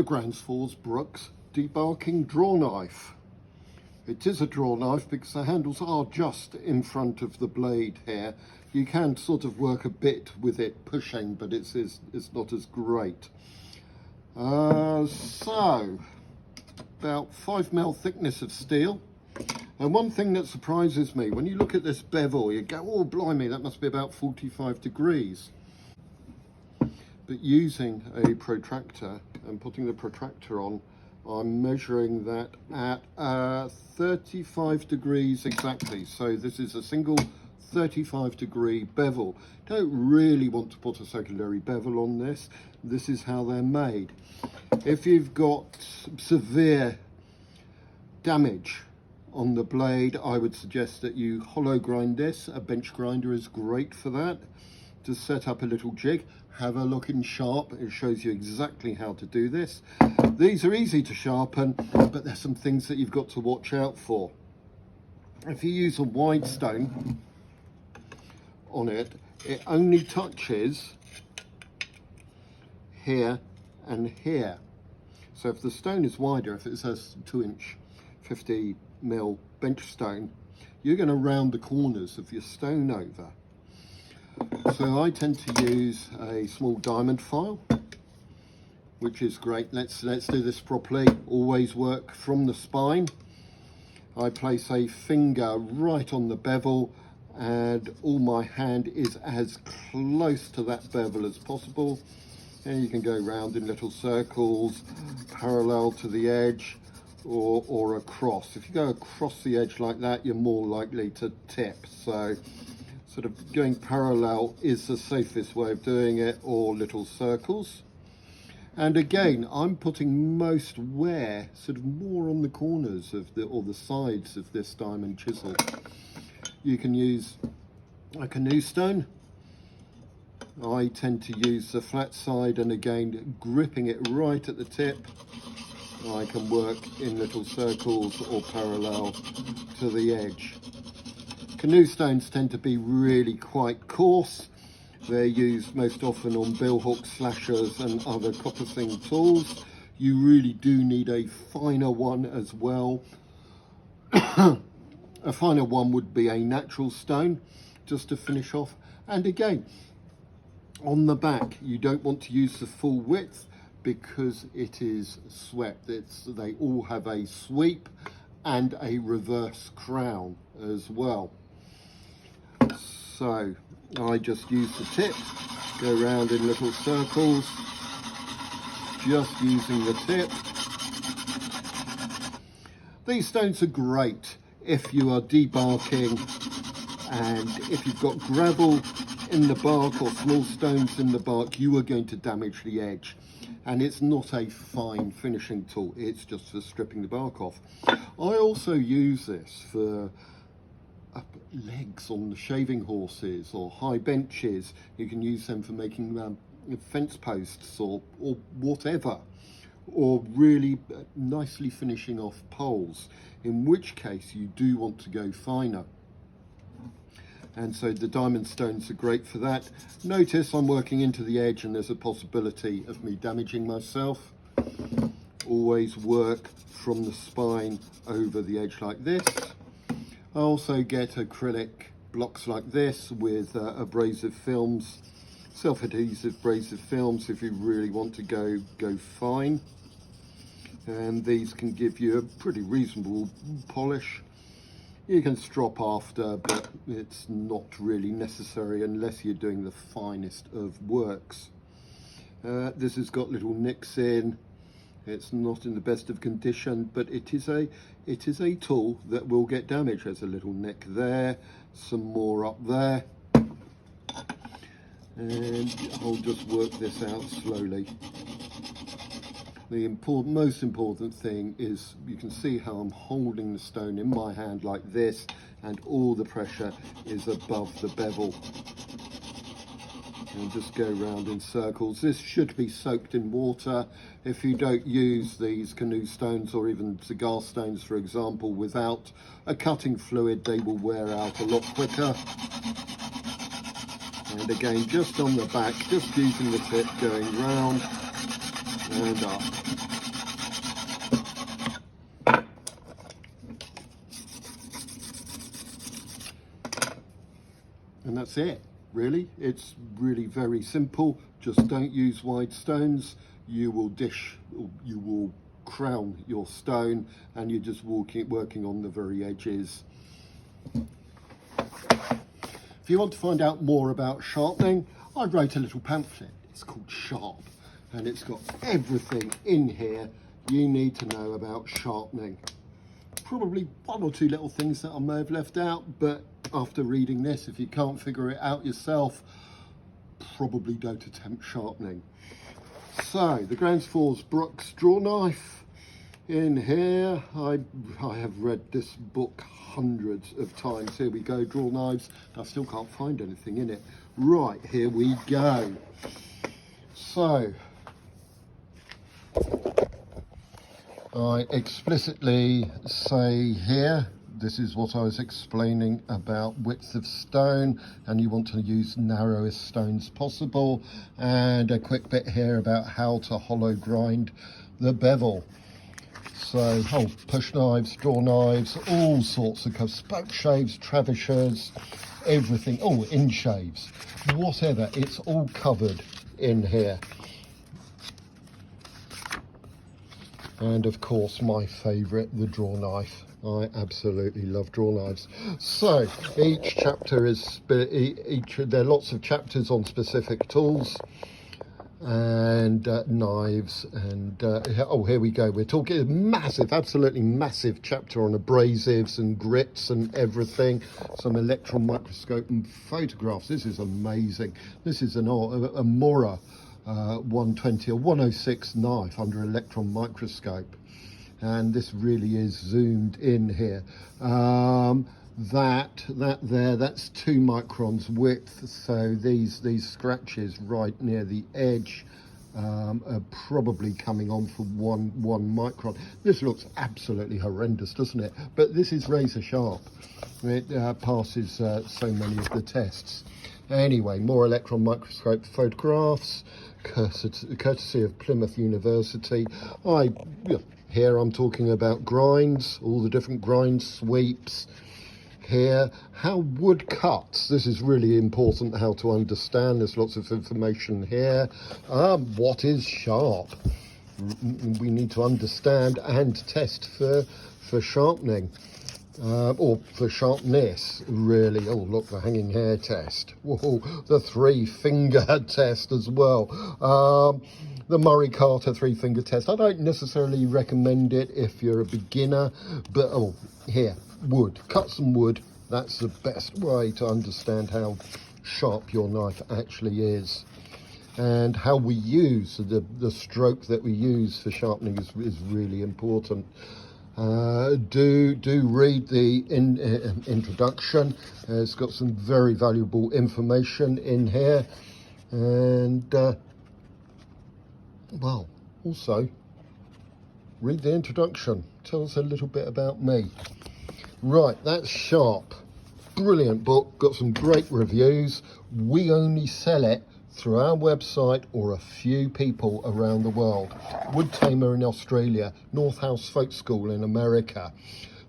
the Gransfors debarking draw knife. It is a draw knife because the handles are just in front of the blade here. You can sort of work a bit with it pushing, but it's not as great. So about 5mm thickness of steel. And one thing that surprises me, when you look at this bevel, you go, oh blimey, that must be about 45 degrees. But using a protractor and putting the protractor on, I'm measuring that at 35 degrees exactly. So this is a single 35-degree bevel. Don't really want to put a secondary bevel on this. This is how they're made. If you've got severe damage on the blade, I would suggest that you hollow grind this. A bench grinder is great for that. To set up a little jig, have a look in Sharp. It shows you exactly how to do this. These are easy to sharpen, but there's some things that you've got to watch out for. If you use a wide stone on it, it only touches here and here. So if the stone is wider, if it's a 2-inch 50mm bench stone, you're going to round the corners of your stone over. So I tend to use a small diamond file, which is great. Let's do this properly. Always work from the spine. I place a finger right on the bevel, and all my hand is as close to that bevel as possible. And you can go round in little circles, parallel to the edge, or across. If you go across the edge like that, you're more likely to tip. So sort of going parallel is the safest way of doing it, or little circles. And again, I'm putting most wear sort of more on the corners of the sides of this diamond chisel. You can use a canoe stone. I tend to use the flat side, and again, gripping it right at the tip, I can work in little circles or parallel to the edge. Canoe stones tend to be really quite coarse. They're used most often on bill hooks, slashers and other coppicing tools. You really do need a finer one as well. A finer one would be a natural stone, just to finish off. And again, on the back, you don't want to use the full width because it is swept. They all have a sweep and a reverse crown as well. So I just use the tip, go around in little circles, just using the tip. These stones are great if you are debarking, and if you've got gravel in the bark or small stones in the bark, you are going to damage the edge. And it's not a fine finishing tool, it's just for stripping the bark off. I also use this for legs on the shaving horses or high benches. You can use them for making fence posts or whatever, or really nicely finishing off poles, in which case you do want to go finer. And so the diamond stones are great for that. Notice I'm working into the edge and there's a possibility of me damaging myself. Always work from the spine over the edge like this. I also get acrylic blocks like this with abrasive films, self-adhesive abrasive films if you really want to go fine. And these can give you a pretty reasonable polish. You can strop after, but it's not really necessary unless you're doing the finest of works. This has got little nicks in. It's not in the best of condition, but it is a tool that will get damaged. There's a little nick there, some more up there, and I'll just work this out slowly. The most important thing is you can see how I'm holding the stone in my hand like this, and all the pressure is above the bevel. And just go round in circles. This should be soaked in water. If you don't use these canoe stones or even cigar stones, for example, without a cutting fluid, they will wear out a lot quicker. And again, just on the back, just using the tip, going round and up. And that's it, really. It's really very simple. Just don't use wide stones. You will crown your stone, and you're just working on the very edges. If you want to find out more about sharpening, I wrote a little pamphlet. It's called Sharp, and it's got everything in here you need to know about sharpening. Probably one or two little things that I may have left out, but after reading this, if you can't figure it out yourself, probably don't attempt sharpening. So the Gransfors Brooks draw knife in here. I have read this book hundreds of times. Here we go, draw knives. I still can't find anything in it. Right, here we go. So I explicitly say here, this is what I was explaining about width of stone, and you want to use narrowest stones possible, and a quick bit here about how to hollow grind the bevel. So push knives, draw knives, all sorts of spoke shaves, trebuchets, everything, in shaves, whatever, it's all covered in here. And of course, my favourite, the draw knife. I absolutely love draw knives. So each chapter is, there are lots of chapters on specific tools and knives. And here we go. We're talking a massive, absolutely massive chapter on abrasives and grits and everything. Some electron microscope and photographs. This is amazing. This is a Mora 120 or 106 knife under electron microscope, and this really is zoomed in here. That's 2 microns width, so these scratches right near the edge are probably coming on for one micron. This looks absolutely horrendous, doesn't it? But this is razor sharp. It passes so many of the tests. Anyway, more electron microscope photographs, courtesy of Plymouth University. Here I'm talking about grinds, all the different grind sweeps. Here, how wood cuts. This is really important, how to understand. There's lots of information here. What is sharp? We need to understand and test for sharpening. Or for sharpness, really. Oh, look, the hanging hair test. Whoa, the 3-finger test as well. The Murray-Carter 3-finger test. I don't necessarily recommend it if you're a beginner, but here, wood. Cut some wood. That's the best way to understand how sharp your knife actually is. And how we use the stroke that we use for sharpening is really important. Do read the introduction. It's got some very valuable information in here, and well, also read the introduction. Tell us a little bit about me. Right, that's Sharp. Brilliant book, got some great reviews. We only sell it through our website or a few people around the world. Wood Tamer in Australia, North House Folk School in America,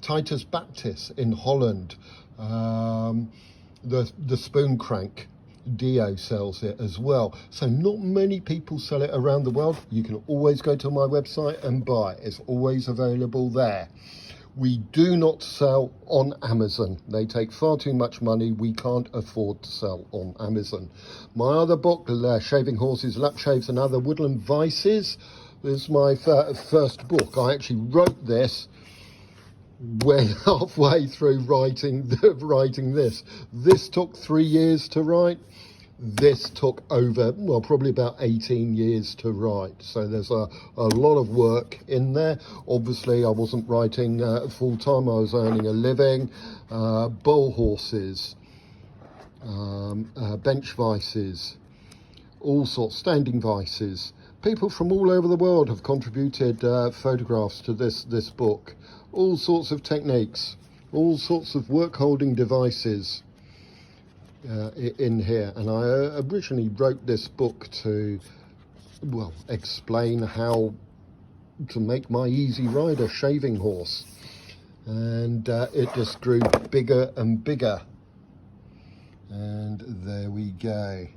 Titus Baptist in Holland, the Spoon Crank, Dio sells it as well. So not many people sell it around the world. You can always go to my website and buy it. It's always available there. We do not sell on Amazon. They take far too much money. We can't afford to sell on Amazon. My other book, Shaving Horses, Lap Shaves and Other Woodland Vices, is my first book. I actually wrote this when halfway through writing this. This took 3 years to write. This took over, well, probably about 18 years to write. So there's a lot of work in there. Obviously, I wasn't writing full time. I was earning a living. Bull horses, bench vices, all sorts, standing vices. People from all over the world have contributed photographs to this book. All sorts of techniques, all sorts of work holding devices. In here, and I originally wrote this book to, well, explain how to make my Easy Rider shaving horse, and it just grew bigger and bigger, And there we go.